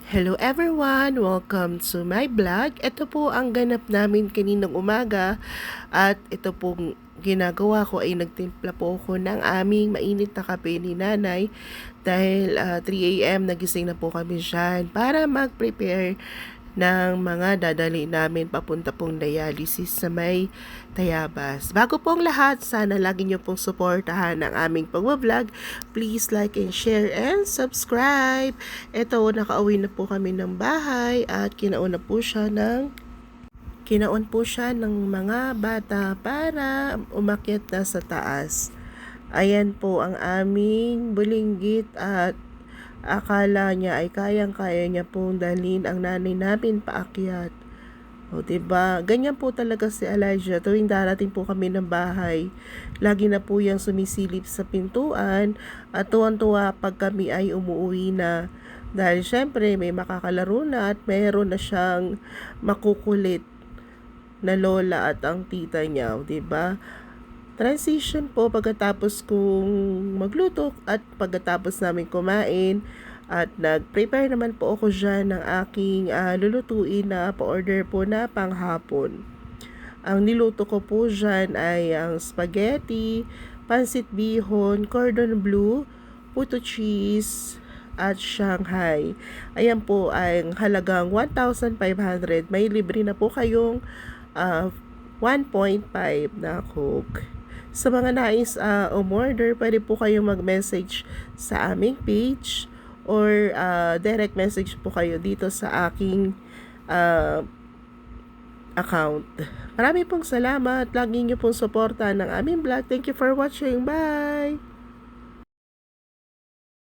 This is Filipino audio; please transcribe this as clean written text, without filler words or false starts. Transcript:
Hello everyone! Welcome to my vlog. Ito po ang ganap namin kaninang umaga at ito pong ginagawa ko ay nagtimpla po ako ng aming mainit na kape ni nanay dahil 3 a.m. nagising na po kami dyan para mag-prepare ng mga dadali namin papunta pong dialysis sa may Tayabas. Bago pong lahat, sana lagi niyo pong suportahan ang aming pag-vlog. Please like and share and subscribe. Ito, nakauwi na po kami ng bahay at kinaon po siya ng mga bata para umakyat na sa taas. Ayan po ang aming bulinggit at akala niya ay kayang-kaya niya pong dalhin ang nanay namin paakyat. O diba, ganyan po talaga si Elijah. Tuwing darating po kami ng bahay, lagi na po yung sumisilip sa pintuan at tuwan-tuwa pag kami ay umuwi na. Dahil syempre may makakalaro na at mayroon na siyang makukulit na lola at ang tita niya, diba? Transition po pagkatapos kong magluto at pagkatapos namin kumain at nag-prepare naman po ako dyan ng aking lulutuin na pa-order po na panghapon. Ang niluto ko po dyan ay ang spaghetti, pansit bihon, cordon bleu, puto cheese, at Shanghai. Ayan po ay halagang 1,500. May libre na po kayong 1.5 na Coke. Sa mga nais umorder, pwede po kayong mag-message sa aming page or direct message po kayo dito sa aking account. Marami pong salamat. Lagi niyo pong suporta ng aming vlog. Thank you for watching. Bye!